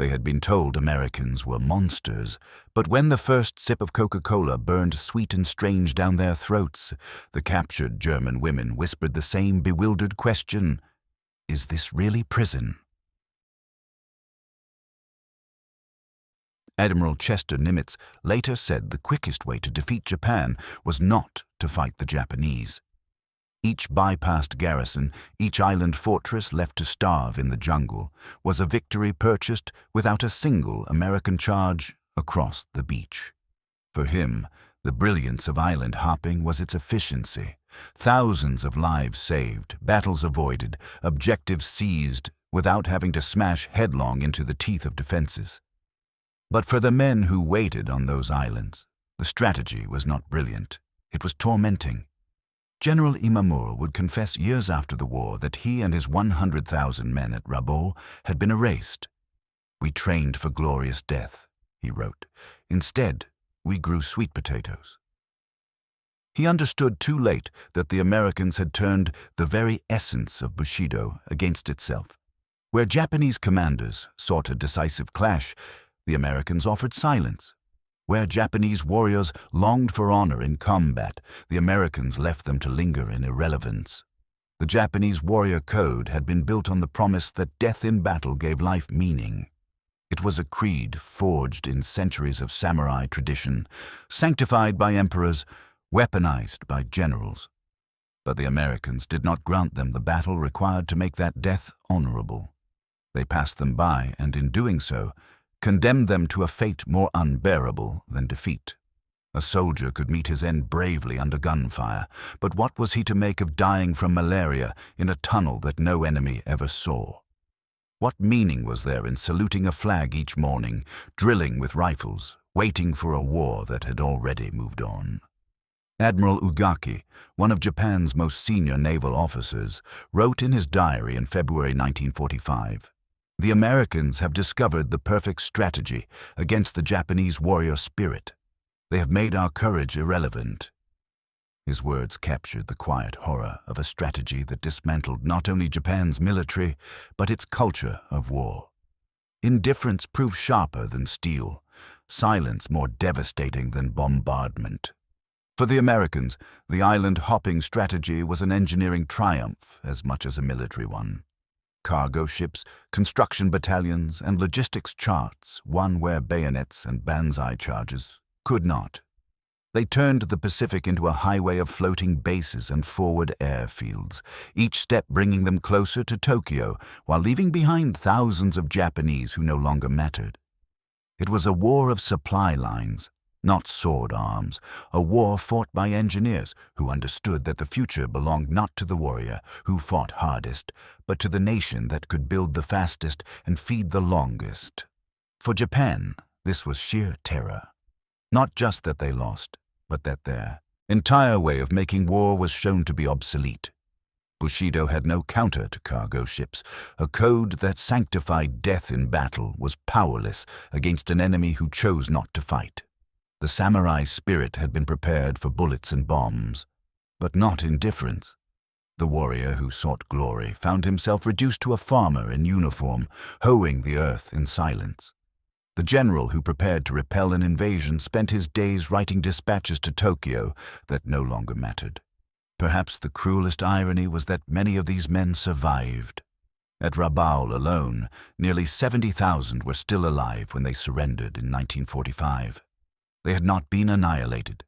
They had been told Americans were monsters, but when the first sip of Coca-Cola burned sweet and strange down their throats, the captured German women whispered the same bewildered question: "Is this really prison?" Admiral Chester Nimitz later said the quickest way to defeat Japan was not to fight the Japanese. Each bypassed garrison, each island fortress left to starve in the jungle, was a victory purchased without a single American charge across the beach. For him, the brilliance of island hopping was its efficiency. Thousands of lives saved, battles avoided, objectives seized without having to smash headlong into the teeth of defenses. But for the men who waited on those islands, the strategy was not brilliant. It was tormenting. General Imamura would confess years after the war that he and his 100,000 men at Rabaul had been erased. "We trained for glorious death," he wrote. "Instead, we grew sweet potatoes." He understood too late that the Americans had turned the very essence of Bushido against itself. Where Japanese commanders sought a decisive clash, the Americans offered silence. Where Japanese warriors longed for honor in combat, the Americans left them to linger in irrelevance. The Japanese warrior code had been built on the promise that death in battle gave life meaning. It was a creed forged in centuries of samurai tradition, sanctified by emperors, weaponized by generals. But the Americans did not grant them the battle required to make that death honorable. They passed them by, and in doing so, condemned them to a fate more unbearable than defeat. A soldier could meet his end bravely under gunfire, but what was he to make of dying from malaria in a tunnel that no enemy ever saw? What meaning was there in saluting a flag each morning, drilling with rifles, waiting for a war that had already moved on? Admiral Ugaki, one of Japan's most senior naval officers, wrote in his diary in February 1945, "The Americans have discovered the perfect strategy against the Japanese warrior spirit. They have made our courage irrelevant." His words captured the quiet horror of a strategy that dismantled not only Japan's military, but its culture of war. Indifference proved sharper than steel, silence more devastating than bombardment. For the Americans, the island-hopping strategy was an engineering triumph as much as a military one. Cargo ships, construction battalions, and logistics charts won where bayonets and banzai charges could not. They turned the Pacific into a highway of floating bases and forward airfields, each step bringing them closer to Tokyo while leaving behind thousands of Japanese who no longer mattered. It was a war of supply lines, not sword arms, a war fought by engineers who understood that the future belonged not to the warrior who fought hardest, but to the nation that could build the fastest and feed the longest. For Japan, this was sheer terror. Not just that they lost, but that their entire way of making war was shown to be obsolete. Bushido had no counter to cargo ships. A code that sanctified death in battle was powerless against an enemy who chose not to fight. The samurai spirit had been prepared for bullets and bombs, but not indifference. The warrior who sought glory found himself reduced to a farmer in uniform, hoeing the earth in silence. The general who prepared to repel an invasion spent his days writing dispatches to Tokyo that no longer mattered. Perhaps the cruelest irony was that many of these men survived. At Rabaul alone, nearly 70,000 were still alive when they surrendered in 1945. They had not been annihilated.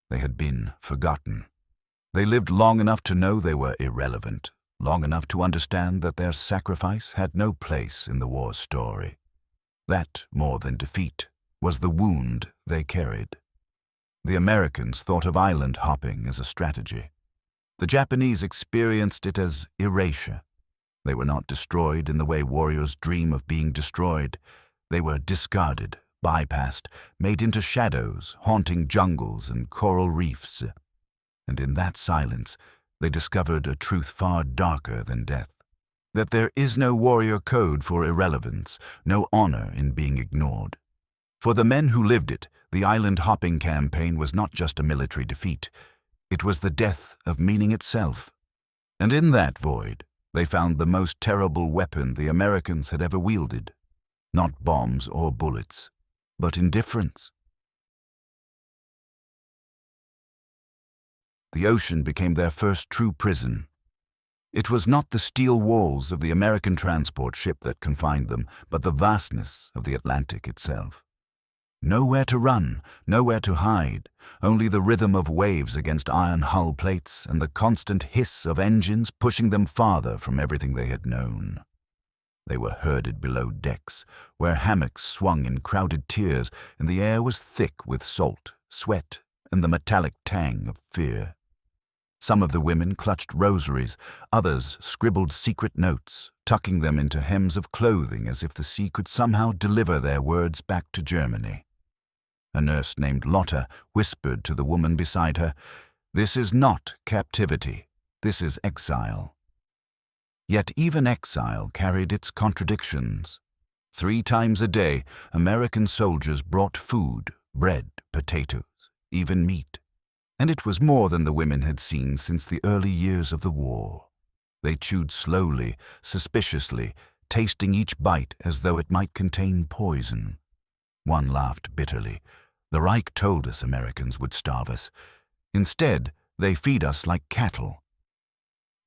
They had been forgotten. They lived long enough to know they were irrelevant, long enough to understand that their sacrifice had no place in the war's story. That, more than defeat, was the wound they carried. The Americans thought of island hopping as a strategy. The Japanese experienced it as erasure. They were not destroyed in the way warriors dream of being destroyed. They were discarded, bypassed, made into shadows, haunting jungles and coral reefs. And in that silence, they discovered a truth far darker than death. That there is no warrior code for irrelevance, no honor in being ignored. For the men who lived it, the island-hopping campaign was not just a military defeat. It was the death of meaning itself. And in that void, they found the most terrible weapon the Americans had ever wielded: Not bombs or bullets, but indifference. The ocean became their first true prison. It was not the steel walls of the American transport ship that confined them, but the vastness of the Atlantic itself. Nowhere to run, nowhere to hide, only the rhythm of waves against iron hull plates and the constant hiss of engines pushing them farther from everything they had known. They were herded below decks, where hammocks swung in crowded tiers, and the air was thick with salt, sweat, and the metallic tang of fear. Some of the women clutched rosaries, others scribbled secret notes, tucking them into hems of clothing as if the sea could somehow deliver their words back to Germany. A nurse named Lotta whispered to the woman beside her, "This is not captivity, this is exile." Yet even exile carried its contradictions. 3 times a day, American soldiers brought food, bread, potatoes, even meat. And it was more than the women had seen since the early years of the war. They chewed slowly, suspiciously, tasting each bite as though it might contain poison. One laughed bitterly. "The Reich told us Americans would starve us. Instead, they feed us like cattle."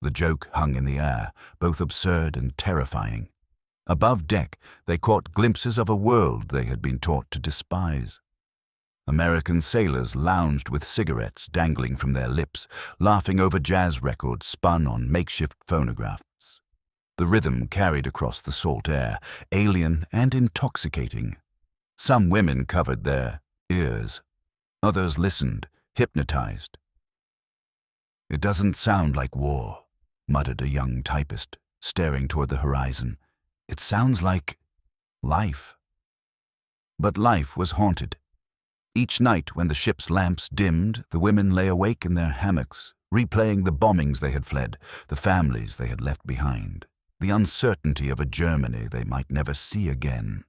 The joke hung in the air, both absurd and terrifying. Above deck, they caught glimpses of a world they had been taught to despise. American sailors lounged with cigarettes dangling from their lips, laughing over jazz records spun on makeshift phonographs. The rhythm carried across the salt air, alien and intoxicating. Some women covered their ears. Others listened, hypnotized. "It doesn't sound like war," muttered a young typist, staring toward the horizon. "It sounds like life." But life was haunted. Each night when the ship's lamps dimmed, the women lay awake in their hammocks, replaying the bombings they had fled, the families they had left behind, the uncertainty of a Germany they might never see again.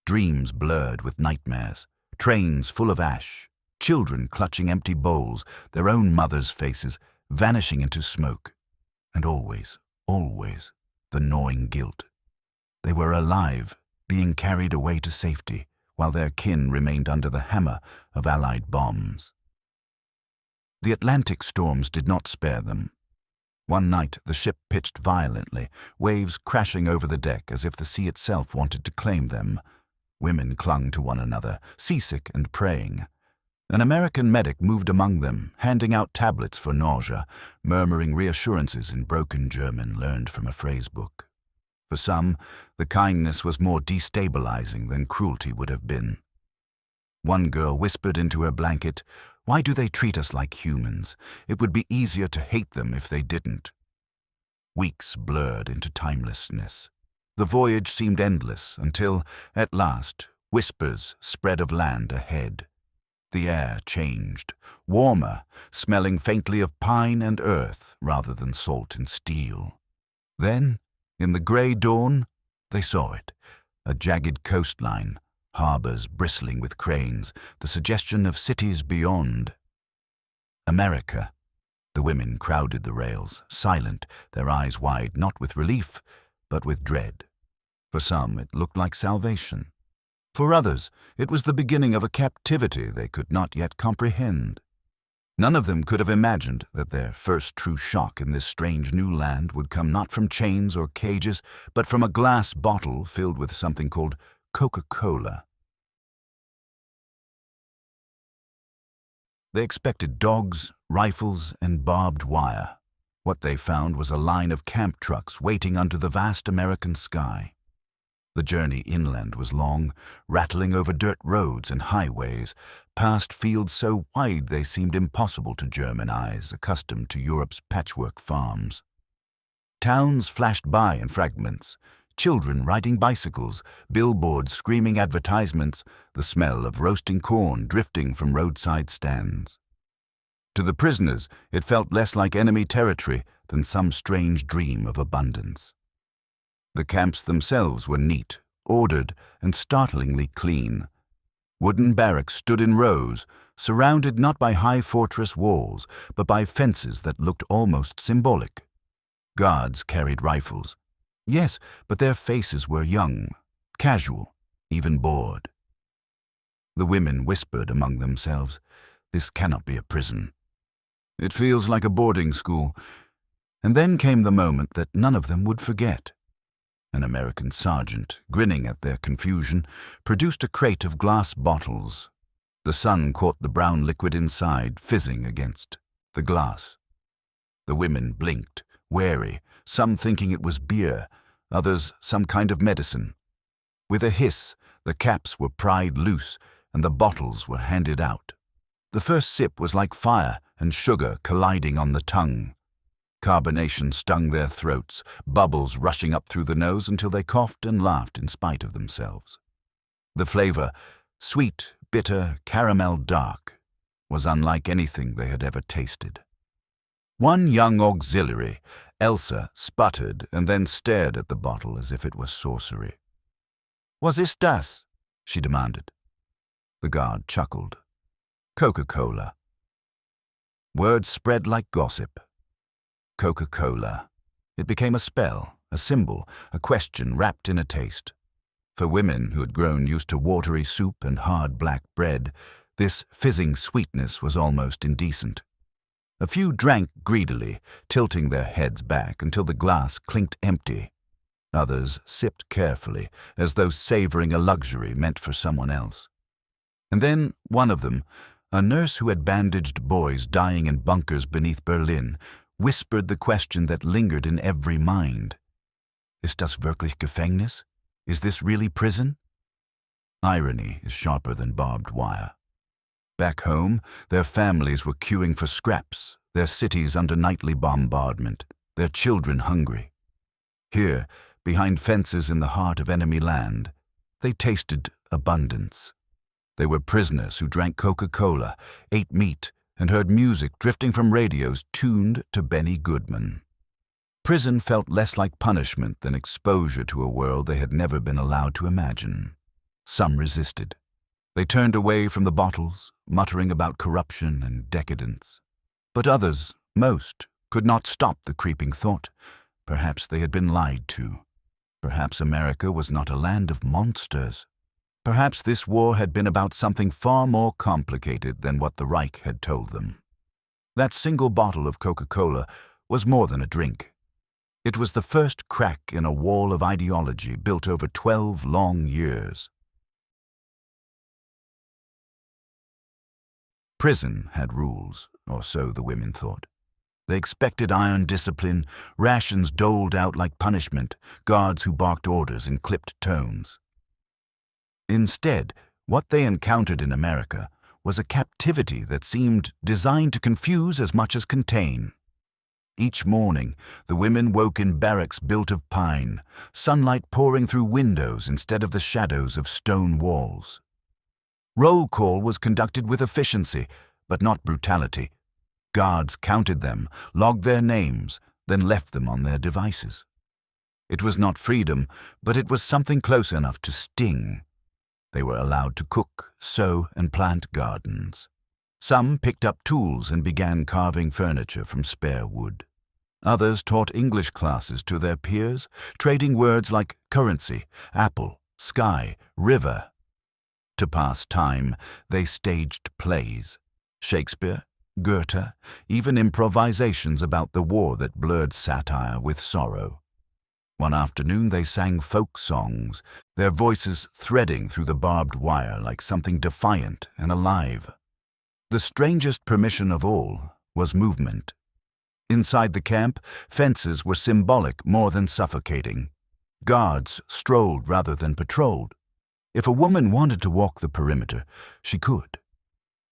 Dreams blurred with nightmares, trains full of ash, children clutching empty bowls, their own mothers' faces vanishing into smoke, and always, always, the gnawing guilt. They were alive, being carried away to safety, while their kin remained under the hammer of Allied bombs. The Atlantic storms did not spare them. One night the ship pitched violently, waves crashing over the deck as if the sea itself wanted to claim them. Women clung to one another, seasick and praying. An American medic moved among them, handing out tablets for nausea, murmuring reassurances in broken German learned from a phrase book. For some, the kindness was more destabilizing than cruelty would have been. One girl whispered into her blanket, "Why do they treat us like humans? It would be easier to hate them if they didn't." Weeks blurred into timelessness. The voyage seemed endless until, at last, whispers spread of land ahead. The air changed, warmer, smelling faintly of pine and earth rather than salt and steel. Then, in the grey dawn, they saw it, a jagged coastline, harbors bristling with cranes, the suggestion of cities beyond. America. The women crowded the rails, silent, their eyes wide not with relief, but with dread. For some, it looked like salvation. For others, it was the beginning of a captivity they could not yet comprehend. None of them could have imagined that their first true shock in this strange new land would come not from chains or cages, but from a glass bottle filled with something called Coca-Cola. They expected dogs, rifles, and barbed wire. What they found was a line of camp trucks waiting under the vast American sky. The journey inland was long, rattling over dirt roads and highways, past fields so wide they seemed impossible to German eyes accustomed to Europe's patchwork farms. Towns flashed by in fragments, children riding bicycles, billboards screaming advertisements, the smell of roasting corn drifting from roadside stands. To the prisoners, it felt less like enemy territory than some strange dream of abundance. The camps themselves were neat, ordered, and startlingly clean. Wooden barracks stood in rows, surrounded not by high fortress walls, but by fences that looked almost symbolic. Guards carried rifles. Yes, but their faces were young, casual, even bored. The women whispered among themselves, "This cannot be a prison. It feels like a boarding school." And then came the moment that none of them would forget. An American sergeant, grinning at their confusion, produced a crate of glass bottles. The sun caught the brown liquid inside, fizzing against the glass. The women blinked, wary, some thinking it was beer, others some kind of medicine. With a hiss, the caps were pried loose and the bottles were handed out. The first sip was like fire and sugar colliding on the tongue. Carbonation stung their throats, bubbles rushing up through the nose until they coughed and laughed in spite of themselves. The flavor, sweet, bitter, caramel dark, was unlike anything they had ever tasted. One young auxiliary, Elsa, sputtered and then stared at the bottle as if it was sorcery. "Was ist das?" she demanded. The guard chuckled. "Coca-Cola." Word spread like gossip. Coca-Cola. It became a spell, a symbol, a question wrapped in a taste. For women who had grown used to watery soup and hard black bread, this fizzing sweetness was almost indecent. A few drank greedily, tilting their heads back until the glass clinked empty. Others sipped carefully, as though savoring a luxury meant for someone else. And then one of them, a nurse who had bandaged boys dying in bunkers beneath Berlin, whispered the question that lingered in every mind. "Ist das wirklich Gefängnis? Is this really prison?" Irony is sharper than barbed wire. Back home, their families were queuing for scraps, their cities under nightly bombardment, their children hungry. Here, behind fences in the heart of enemy land, they tasted abundance. They were prisoners who drank Coca-Cola, ate meat, and heard music drifting from radios tuned to Benny Goodman. Prison felt less like punishment than exposure to a world they had never been allowed to imagine. Some resisted. They turned away from the bottles, muttering about corruption and decadence. But others, most, could not stop the creeping thought. Perhaps they had been lied to. Perhaps America was not a land of monsters. Perhaps this war had been about something far more complicated than what the Reich had told them. That single bottle of Coca-Cola was more than a drink. It was the first crack in a wall of ideology built over 12 long years. Prison had rules, or so the women thought. They expected iron discipline, rations doled out like punishment, guards who barked orders in clipped tones. Instead, what they encountered in America was a captivity that seemed designed to confuse as much as contain. Each morning, the women woke in barracks built of pine, sunlight pouring through windows instead of the shadows of stone walls. Roll call was conducted with efficiency, but not brutality. Guards counted them, logged their names, then left them on their devices. It was not freedom, but it was something close enough to sting. They were allowed to cook, sew, and plant gardens. Some picked up tools and began carving furniture from spare wood. Others taught English classes to their peers, trading words like currency, apple, sky, river. To pass time, they staged plays. Shakespeare, Goethe, even improvisations about the war that blurred satire with sorrow. One afternoon they sang folk songs, their voices threading through the barbed wire like something defiant and alive. The strangest permission of all was movement. Inside the camp, fences were symbolic more than suffocating. Guards strolled rather than patrolled. If a woman wanted to walk the perimeter, she could.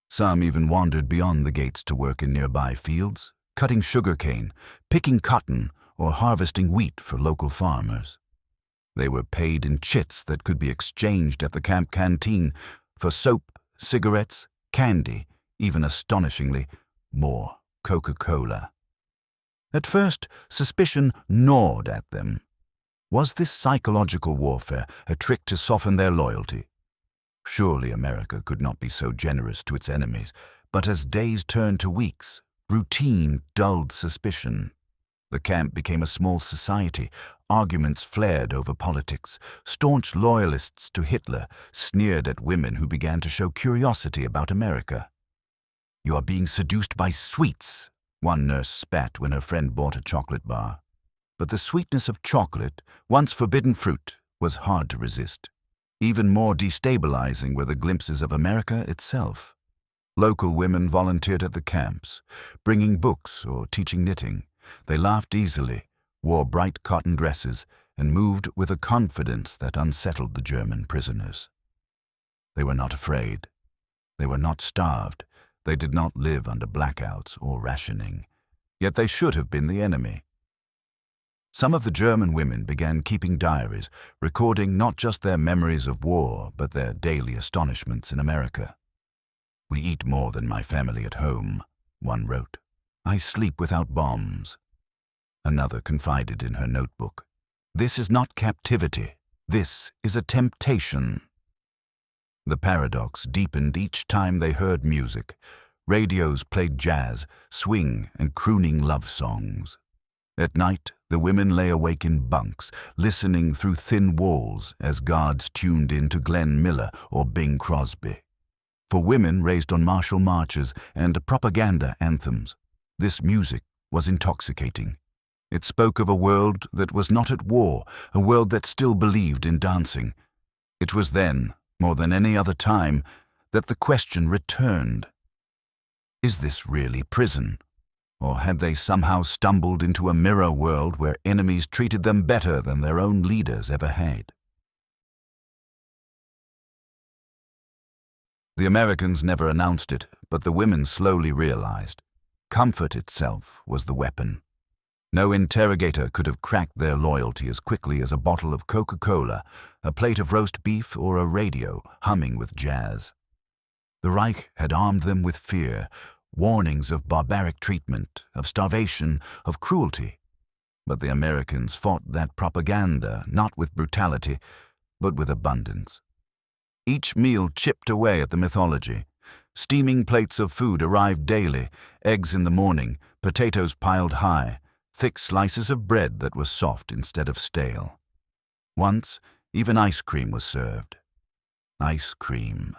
Some even wandered beyond the gates to work in nearby fields, cutting sugarcane, picking cotton, or harvesting wheat for local farmers. They were paid in chits that could be exchanged at the camp canteen for soap, cigarettes, candy, even astonishingly, more Coca-Cola. At first, suspicion gnawed at them. Was this psychological warfare a trick to soften their loyalty? Surely America could not be so generous to its enemies, but as days turned to weeks, routine dulled suspicion. The camp became a small society. Arguments flared over politics. Staunch loyalists to Hitler sneered at women who began to show curiosity about America. "You are being seduced by sweets," one nurse spat when her friend bought a chocolate bar. But the sweetness of chocolate, once forbidden fruit, was hard to resist. Even more destabilizing were the glimpses of America itself. Local women volunteered at the camps, bringing books or teaching knitting. They laughed easily, wore bright cotton dresses, and moved with a confidence that unsettled the German prisoners. They were not afraid. They were not starved. They did not live under blackouts or rationing. Yet they should have been the enemy. Some of the German women began keeping diaries, recording not just their memories of war, but their daily astonishments in America. "We eat more than my family at home," one wrote. "I sleep without bombs." Another confided in her notebook, "This is not captivity. This is a temptation." The paradox deepened each time they heard music. Radios played jazz, swing, and crooning love songs. At night, the women lay awake in bunks, listening through thin walls as guards tuned in to Glenn Miller or Bing Crosby. For women raised on martial marches and propaganda anthems, this music was intoxicating. It spoke of a world that was not at war, a world that still believed in dancing. It was then, more than any other time, that the question returned. Is this really prison? Or had they somehow stumbled into a mirror world where enemies treated them better than their own leaders ever had? The Americans never announced it, but the women slowly realized. Comfort itself was the weapon. No interrogator could have cracked their loyalty as quickly as a bottle of Coca-Cola, a plate of roast beef, or a radio humming with jazz. The Reich had armed them with fear, warnings of barbaric treatment, of starvation, of cruelty. But the Americans fought that propaganda not with brutality, but with abundance. Each meal chipped away at the mythology. Steaming plates of food arrived daily, eggs in the morning, potatoes piled high, thick slices of bread that were soft instead of stale. Once, even ice cream was served. Ice cream.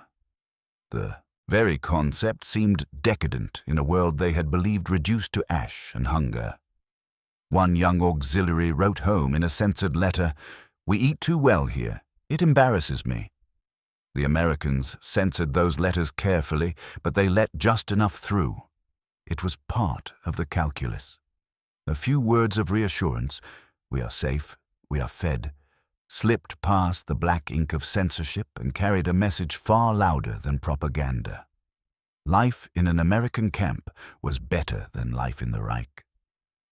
The very concept seemed decadent in a world they had believed reduced to ash and hunger. One young auxiliary wrote home in a censored letter, "We eat too well here. It embarrasses me." The Americans censored those letters carefully, but they let just enough through. It was part of the calculus. A few words of reassurance, "We are safe, we are fed," slipped past the black ink of censorship and carried a message far louder than propaganda. Life in an American camp was better than life in the Reich.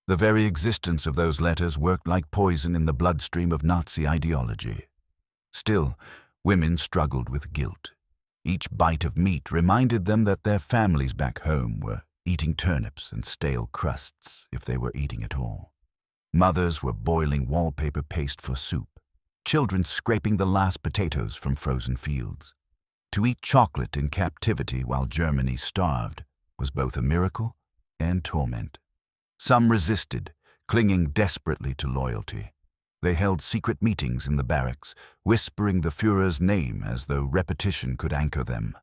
The very existence of those letters worked like poison in the bloodstream of Nazi ideology. Still, women struggled with guilt. Each bite of meat reminded them that their families back home were eating turnips and stale crusts, if they were eating at all. Mothers were boiling wallpaper paste for soup, children scraping the last potatoes from frozen fields. To eat chocolate in captivity while Germany starved was both a miracle and torment. Some resisted, clinging desperately to loyalty. They held secret meetings in the barracks, whispering the Führer's name as though repetition could anchor them.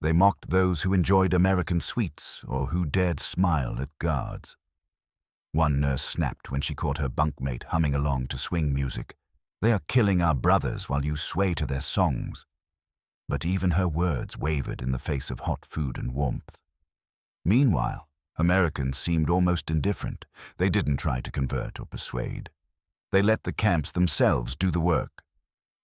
They mocked those who enjoyed American sweets or who dared smile at guards. One nurse snapped when she caught her bunkmate humming along to swing music. "They are killing our brothers while you sway to their songs." But even her words wavered in the face of hot food and warmth. Meanwhile, Americans seemed almost indifferent. They didn't try to convert or persuade. They let the camps themselves do the work.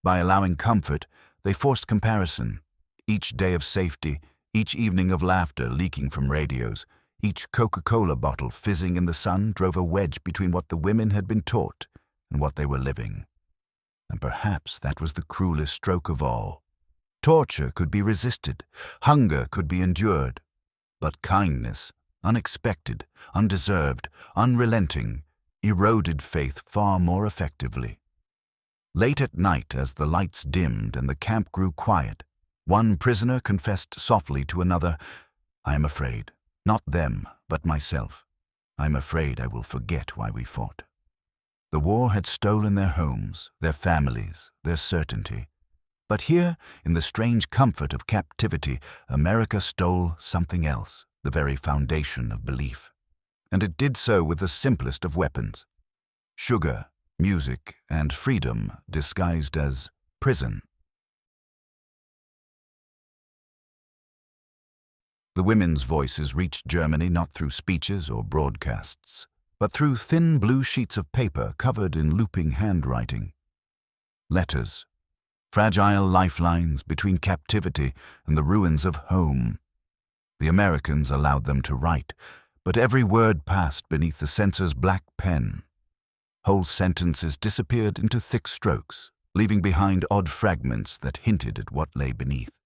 By allowing comfort, they forced comparison. Each day of safety, each evening of laughter leaking from radios, each Coca-Cola bottle fizzing in the sun drove a wedge between what the women had been taught and what they were living. And perhaps that was the cruelest stroke of all. Torture could be resisted, hunger could be endured, but kindness, unexpected, undeserved, unrelenting, eroded faith far more effectively. Late at night, as the lights dimmed and the camp grew quiet, one prisoner confessed softly to another, "I am afraid, not them, but myself. I'm afraid I will forget why we fought. The war had stolen their homes, their families, their certainty. But here, in the strange comfort of captivity, America stole something else, the very foundation of belief. And it did so with the simplest of weapons: sugar, music, and freedom disguised as prison. The women's voices reached Germany not through speeches or broadcasts, but through thin blue sheets of paper covered in looping handwriting. Letters, fragile lifelines between captivity and the ruins of home. The Americans allowed them to write, but every word passed beneath the censor's black pen. Whole sentences disappeared into thick strokes, leaving behind odd fragments that hinted at what lay beneath.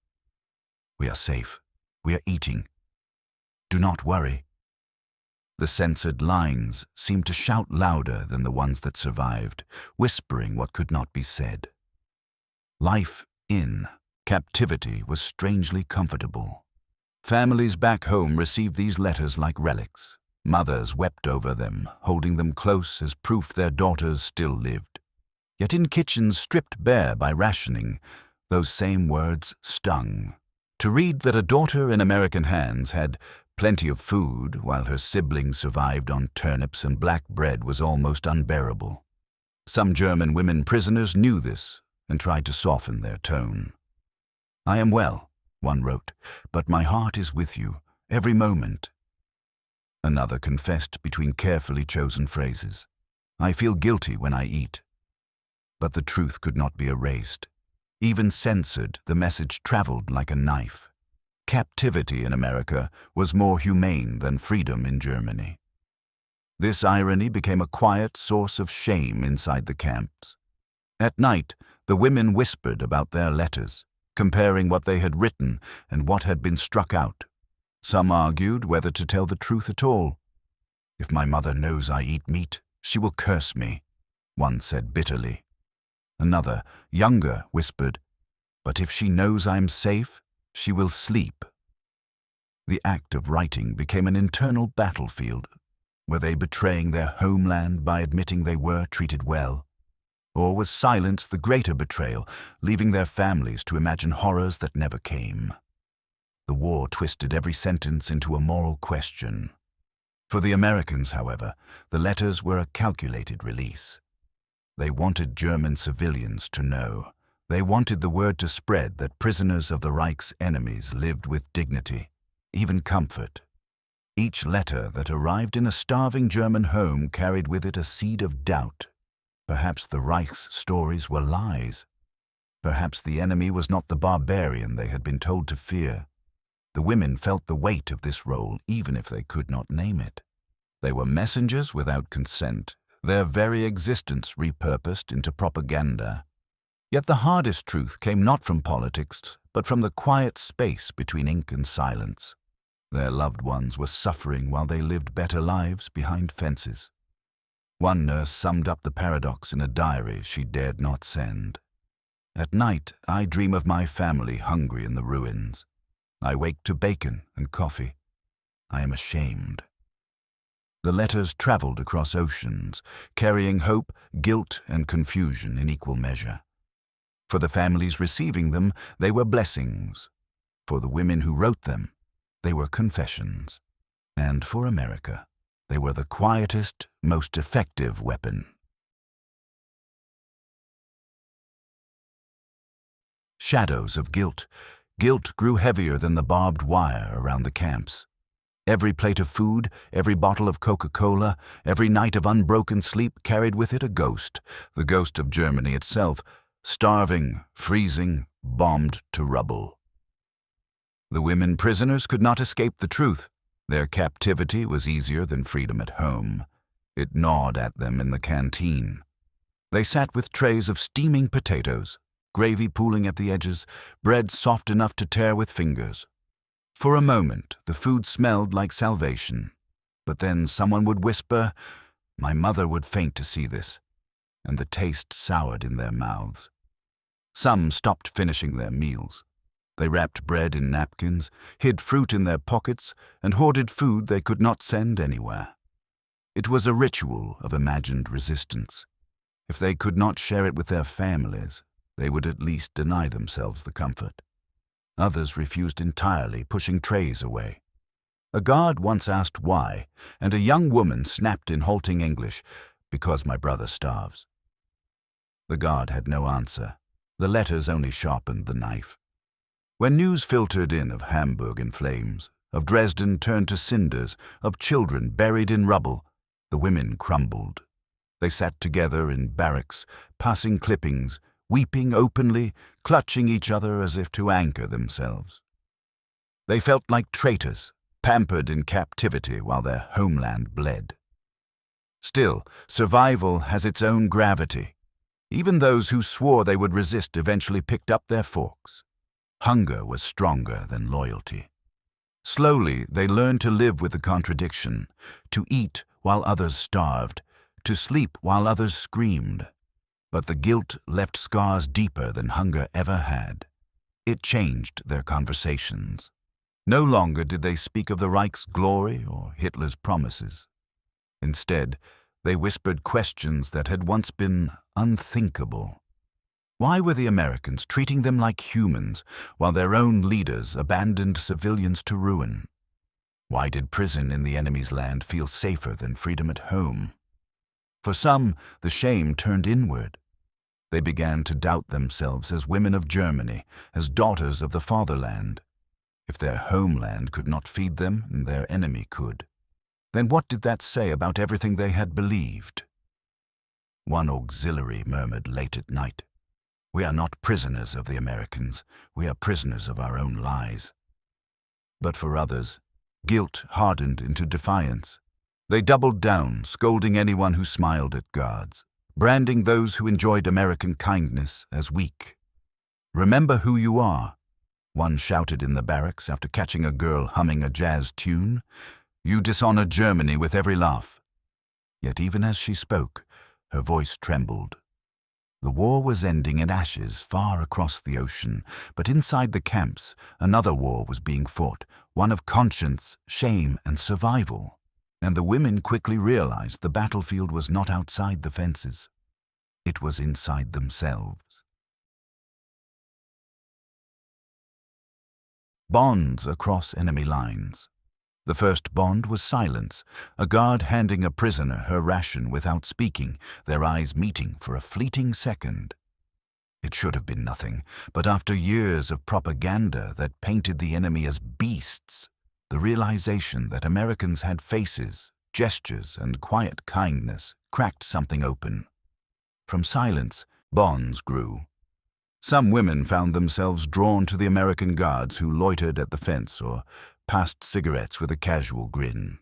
We are safe. We are eating. Do not worry. The censored lines seemed to shout louder than the ones that survived, whispering what could not be said. Life in captivity was strangely comfortable. Families back home received these letters like relics. Mothers wept over them, holding them close as proof their daughters still lived. Yet in kitchens stripped bare by rationing, those same words stung. To read that a daughter in American hands had plenty of food while her siblings survived on turnips and black bread was almost unbearable. Some German women prisoners knew this and tried to soften their tone. "I am well," one wrote, "but my heart is with you, every moment." Another confessed between carefully chosen phrases, "I feel guilty when I eat." But the truth could not be erased. Even censored, the message traveled like a knife. Captivity in America was more humane than freedom in Germany. This irony became a quiet source of shame inside the camps. At night, the women whispered about their letters, comparing what they had written and what had been struck out. Some argued whether to tell the truth at all. "If my mother knows I eat meat, she will curse me," one said bitterly. Another, younger, whispered, "But if she knows I'm safe, she will sleep." The act of writing became an internal battlefield. Were they betraying their homeland by admitting they were treated well? Or was silence the greater betrayal, leaving their families to imagine horrors that never came? The war twisted every sentence into a moral question. For the Americans, however, the letters were a calculated release. They wanted German civilians to know. They wanted the word to spread that prisoners of the Reich's enemies lived with dignity, even comfort. Each letter that arrived in a starving German home carried with it a seed of doubt. Perhaps the Reich's stories were lies. Perhaps the enemy was not the barbarian they had been told to fear. The women felt the weight of this role, even if they could not name it. They were messengers without consent, their very existence repurposed into propaganda. Yet the hardest truth came not from politics, but from the quiet space between ink and silence. Their loved ones were suffering while they lived better lives behind fences. One nurse summed up the paradox in a diary she dared not send. "At night, I dream of my family hungry in the ruins. I wake to bacon and coffee. I am ashamed." The letters traveled across oceans, carrying hope, guilt, and confusion in equal measure. For the families receiving them, they were blessings. For the women who wrote them, they were confessions. And for America, they were the quietest, most effective weapon. Shadows of guilt. Guilt grew heavier than the barbed wire around the camps. Every plate of food, every bottle of Coca-Cola, every night of unbroken sleep carried with it a ghost, the ghost of Germany itself, starving, freezing, bombed to rubble. The women prisoners could not escape the truth. Their captivity was easier than freedom at home. It gnawed at them in the canteen. They sat with trays of steaming potatoes, gravy pooling at the edges, bread soft enough to tear with fingers. For a moment, the food smelled like salvation. But then someone would whisper, "My mother would faint to see this," and the taste soured in their mouths. Some stopped finishing their meals. They wrapped bread in napkins, hid fruit in their pockets, and hoarded food they could not send anywhere. It was a ritual of imagined resistance. If they could not share it with their families, they would at least deny themselves the comfort. Others refused entirely, pushing trays away. A guard once asked why, and a young woman snapped in halting English, "Because my brother starves." The guard had no answer. The letters only sharpened the knife. When news filtered in of Hamburg in flames, of Dresden turned to cinders, of children buried in rubble, the women crumbled. They sat together in barracks, passing clippings, weeping openly, clutching each other as if to anchor themselves. They felt like traitors, pampered in captivity while their homeland bled. Still, survival has its own gravity. Even those who swore they would resist eventually picked up their forks. Hunger was stronger than loyalty. Slowly, they learned to live with the contradiction, to eat while others starved, to sleep while others screamed. But the guilt left scars deeper than hunger ever had. It changed their conversations. No longer did they speak of the Reich's glory or Hitler's promises. Instead, they whispered questions that had once been unthinkable. Why were the Americans treating them like humans while their own leaders abandoned civilians to ruin? Why did prison in the enemy's land feel safer than freedom at home? For some, the shame turned inward. They began to doubt themselves as women of Germany, as daughters of the fatherland. If their homeland could not feed them, and their enemy could, then what did that say about everything they had believed? One auxiliary murmured late at night, "We are not prisoners of the Americans. We are prisoners of our own lies." But for others, guilt hardened into defiance. They doubled down, scolding anyone who smiled at guards, branding those who enjoyed American kindness as weak. "Remember who you are," one shouted in the barracks after catching a girl humming a jazz tune. "You dishonor Germany with every laugh." Yet even as she spoke, her voice trembled. The war was ending in ashes far across the ocean, but inside the camps, another war was being fought, one of conscience, shame, and survival. And the women quickly realized the battlefield was not outside the fences. It was inside themselves. Bonds across enemy lines. The first bond was silence, a guard handing a prisoner her ration without speaking, their eyes meeting for a fleeting second. It should have been nothing, but after years of propaganda that painted the enemy as beasts, the realization that Americans had faces, gestures, and quiet kindness cracked something open. From silence, bonds grew. Some women found themselves drawn to the American guards who loitered at the fence or passed cigarettes with a casual grin.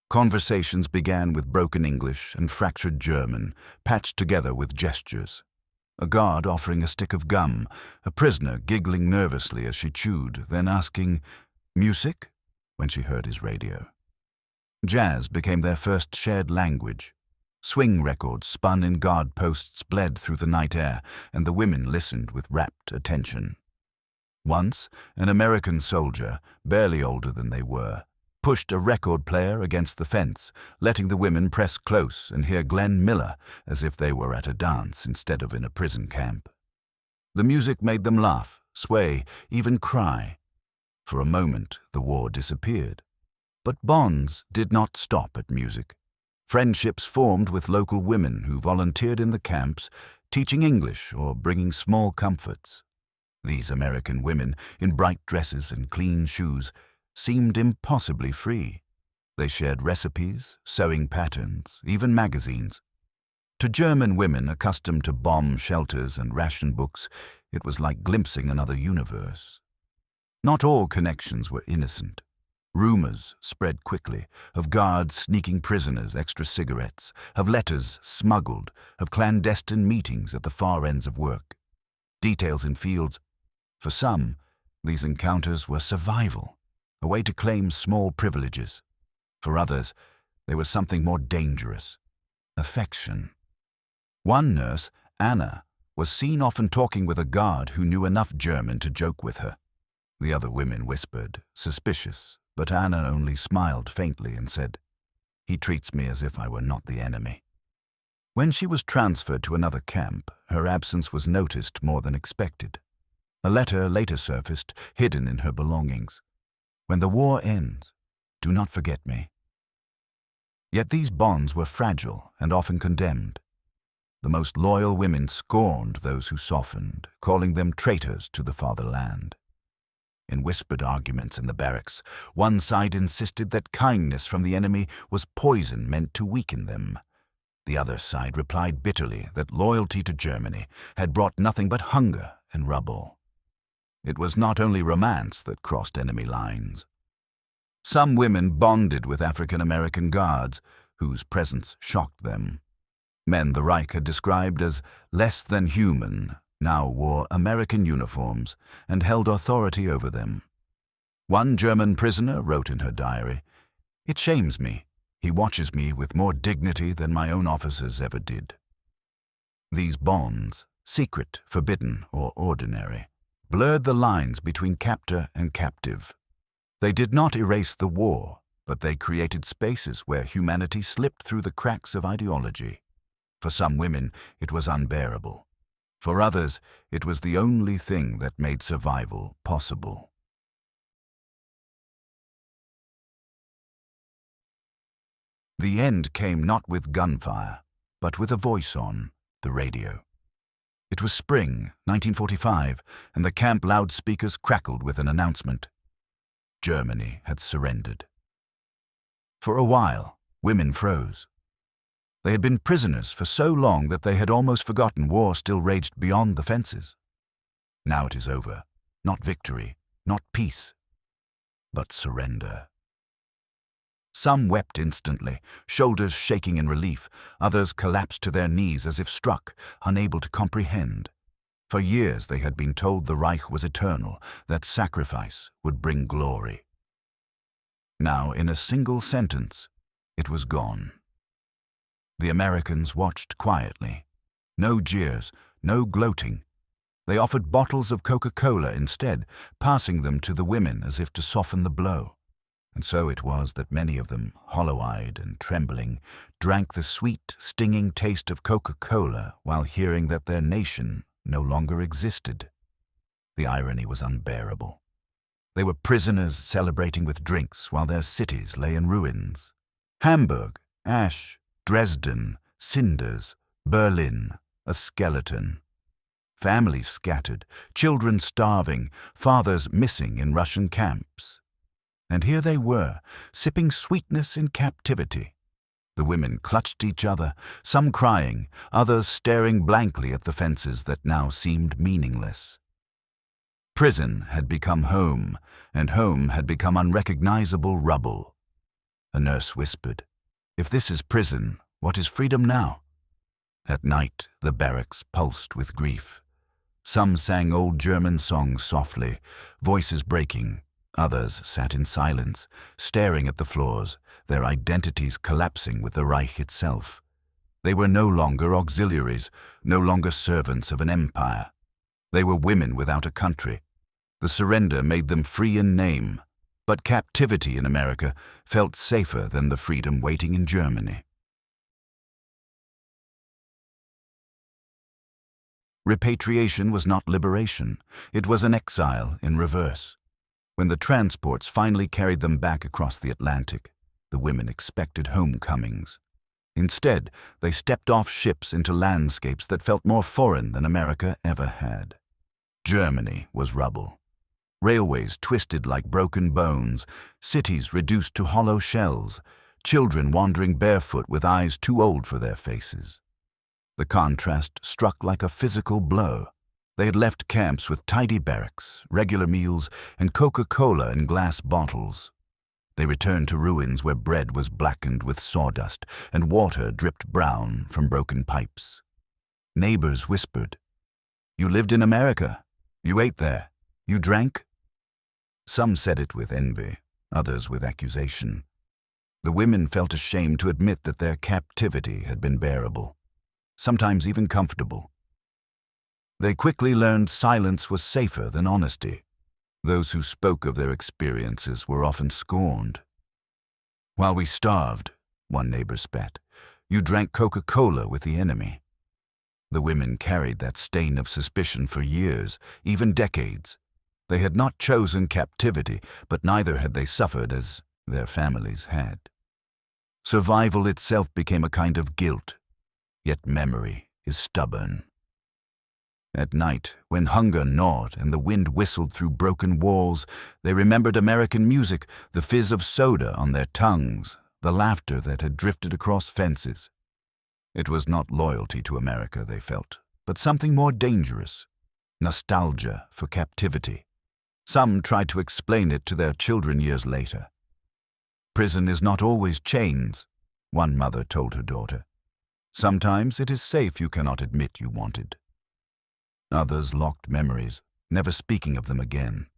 Conversations began with broken English and fractured German, patched together with gestures. A guard offering a stick of gum, a prisoner giggling nervously as she chewed, then asking, "Music?" when she heard his radio. Jazz became their first shared language. Swing records spun in guard posts bled through the night air, and the women listened with rapt attention. Once, an American soldier, barely older than they were, pushed a record player against the fence, letting the women press close and hear Glenn Miller as if they were at a dance instead of in a prison camp. The music made them laugh, sway, even cry. For a moment, the war disappeared. But bonds did not stop at music. Friendships formed with local women who volunteered in the camps, teaching English or bringing small comforts. These American women, in bright dresses and clean shoes, seemed impossibly free. They shared recipes, sewing patterns, even magazines. To German women accustomed to bomb shelters and ration books, it was like glimpsing another universe. Not all connections were innocent. Rumors spread quickly, of guards sneaking prisoners extra cigarettes, of letters smuggled, of clandestine meetings at the far ends of work. Details in fields. For some, these encounters were survival, a way to claim small privileges. For others, they were something more dangerous, affection. One nurse, Anna, was seen often talking with a guard who knew enough German to joke with her. The other women whispered, suspicious, but Anna only smiled faintly and said, He treats me as if I were not the enemy. When she was transferred to another camp, her absence was noticed more than expected. A letter later surfaced, hidden in her belongings. When the war ends, do not forget me. Yet these bonds were fragile and often condemned. The most loyal women scorned those who softened, calling them traitors to the fatherland. In whispered arguments in the barracks, one side insisted that kindness from the enemy was poison meant to weaken them. The other side replied bitterly that loyalty to Germany had brought nothing but hunger and rubble. It was not only romance that crossed enemy lines. Some women bonded with African-American guards, whose presence shocked them. Men the Reich had described as less than human now wore American uniforms and held authority over them. One German prisoner wrote in her diary, "It shames me. He watches me with more dignity than my own officers ever did." These bonds, secret, forbidden, or ordinary, blurred the lines between captor and captive. They did not erase the war, but they created spaces where humanity slipped through the cracks of ideology. For some women, it was unbearable. For others, it was the only thing that made survival possible. The end came not with gunfire, but with a voice on the radio. It was spring, 1945, and the camp loudspeakers crackled with an announcement. Germany had surrendered. For a while, women froze. They had been prisoners for so long that they had almost forgotten war still raged beyond the fences. Now it is over. Not victory, not peace, but surrender. Some wept instantly, shoulders shaking in relief. Others collapsed to their knees as if struck, unable to comprehend. For years they had been told the Reich was eternal, that sacrifice would bring glory. Now, in a single sentence, it was gone. The Americans watched quietly. No jeers, no gloating. They offered bottles of Coca-Cola instead, passing them to the women as if to soften the blow. And so it was that many of them, hollow-eyed and trembling, drank the sweet, stinging taste of Coca-Cola while hearing that their nation no longer existed. The irony was unbearable. They were prisoners celebrating with drinks while their cities lay in ruins. Hamburg, ash, Dresden, cinders, Berlin, a skeleton. Families scattered, children starving, fathers missing in Russian camps. And here they were, sipping sweetness in captivity. The women clutched each other, some crying, others staring blankly at the fences that now seemed meaningless. Prison had become home, and home had become unrecognizable rubble. A nurse whispered, "If this is prison, what is freedom now?" At night, the barracks pulsed with grief. Some sang old German songs softly, voices breaking. Others sat in silence, staring at the floors, their identities collapsing with the Reich itself. They were no longer auxiliaries, no longer servants of an empire. They were women without a country. The surrender made them free in name, but captivity in America felt safer than the freedom waiting in Germany. Repatriation was not liberation. It was an exile in reverse. When the transports finally carried them back across the Atlantic, the women expected homecomings. Instead, they stepped off ships into landscapes that felt more foreign than America ever had. Germany was rubble. Railways twisted like broken bones, cities reduced to hollow shells, children wandering barefoot with eyes too old for their faces. The contrast struck like a physical blow. They had left camps with tidy barracks, regular meals, and Coca-Cola in glass bottles. They returned to ruins where bread was blackened with sawdust and water dripped brown from broken pipes. Neighbors whispered, "You lived in America. You ate there. You drank?" Some said it with envy, others with accusation. The women felt ashamed to admit that their captivity had been bearable, sometimes even comfortable. They quickly learned silence was safer than honesty. Those who spoke of their experiences were often scorned. "While we starved, one neighbor spat. "You drank Coca-Cola with the enemy." The women carried that stain of suspicion for years, even decades. They had not chosen captivity, but neither had they suffered as their families had. Survival itself became a kind of guilt, yet memory is stubborn. At night, when hunger gnawed and the wind whistled through broken walls, they remembered American music, the fizz of soda on their tongues, the laughter that had drifted across fences. It was not loyalty to America, they felt, but something more dangerous, nostalgia for captivity. Some tried to explain it to their children years later. "Prison is not always chains," one mother told her daughter. "Sometimes it is safe you cannot admit you wanted." Others locked memories, never speaking of them again.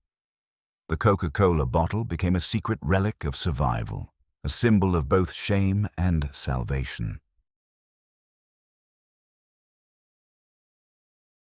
The Coca-Cola bottle became a secret relic of survival, a symbol of both shame and salvation.